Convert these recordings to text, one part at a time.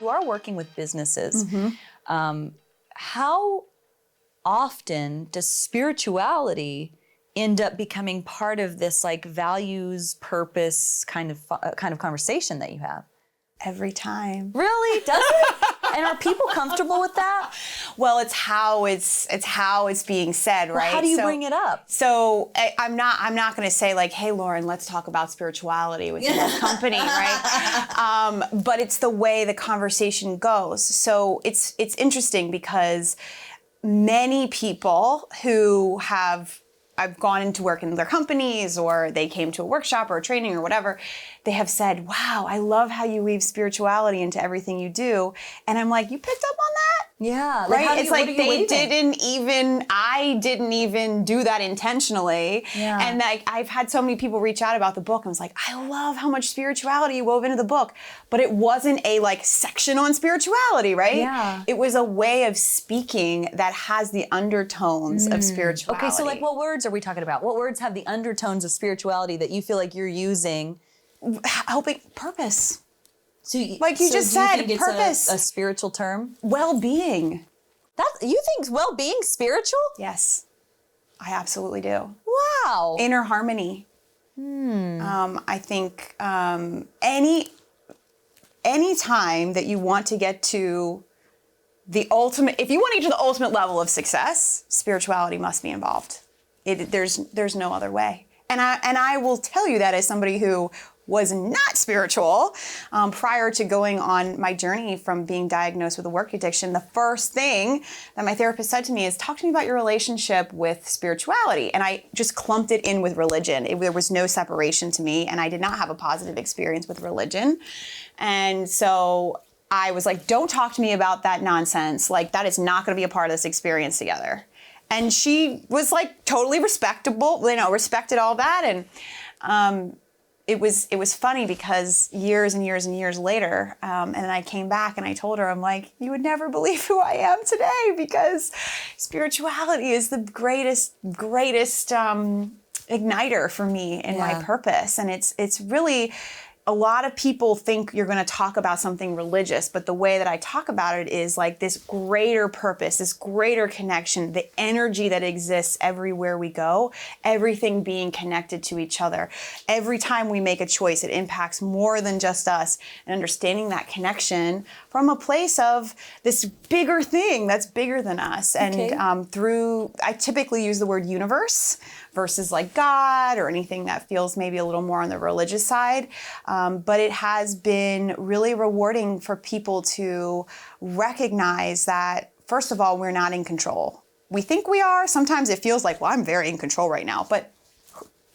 You are working with businesses. How often does spirituality end up becoming part of this like values, purpose kind of conversation that you have? Every time. Really? Does it? And are people comfortable with that? Well, it's how it's being said, right? Well, how do you bring it up? So I'm not going to say like, hey, Lauren, let's talk about spirituality with your company, right? But it's the way the conversation goes. So it's interesting because many people who I've gone into work in their companies, or they came to a workshop or a training or whatever, they have said, wow, I love how you weave spirituality into everything you do. And I'm like, you picked up on that? Yeah. Right? It's like I didn't even do that intentionally. Yeah. And like, I've had so many people reach out about the book. I was like, I love how much spirituality you wove into the book, but it wasn't a like section on spirituality, right? Yeah. It was a way of speaking that has the undertones of spirituality. Okay, so like what words are we talking about? What words have the undertones of spirituality that you feel like you're using? Helping purpose. So like you just said, think it's purpose. A spiritual term? Well-being. You think well-being spiritual? Yes, I absolutely do. Wow. Inner harmony. I think any time that you want to get to the ultimate, if you want to get to the ultimate level of success, spirituality must be involved. There's no other way. And I will tell you that as somebody who was not spiritual prior to going on my journey from being diagnosed with a work addiction. The first thing that my therapist said to me is, talk to me about your relationship with spirituality. And I just clumped it in with religion. There was no separation to me, and I did not have a positive experience with religion. And so I was like, don't talk to me about that nonsense. Like, that is not going to be a part of this experience together. And she was like totally respectable, respected all that. And it was funny because years and years and years later, and I came back and I told her, I'm like, you would never believe who I am today, because spirituality is the greatest igniter for me in my purpose. And it's really, a lot of people think you're going to talk about something religious, but the way that I talk about it is like this greater purpose, this greater connection, the energy that exists everywhere we go, everything being connected to each other. Every time we make a choice, it impacts more than just us, and understanding that connection from a place of this bigger thing that's bigger than us. Okay. And I typically use the word universe versus like God or anything that feels maybe a little more on the religious side. But it has been really rewarding for people to recognize that, first of all, we're not in control. We think we are. Sometimes it feels like, well, I'm very in control right now, but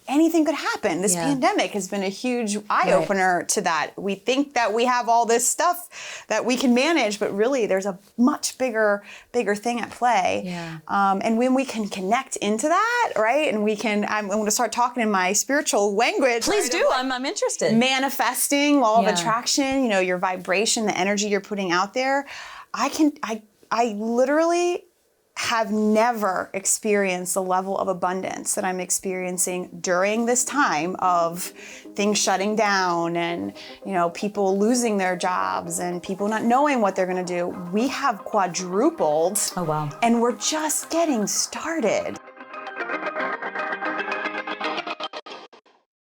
anything could happen. This pandemic has been a huge eye-opener to that. We think that we have all this stuff that we can manage, but really there's a much bigger thing at play. Yeah. And when we can connect into that, right? And I'm going to start talking in my spiritual language. Please right? do. I'm interested. Manifesting, law of attraction, your vibration, the energy you're putting out there. I literally have never experienced the level of abundance that I'm experiencing during this time of things shutting down and, people losing their jobs and people not knowing what they're going to do. We have quadrupled. Oh, wow. And we're just getting started.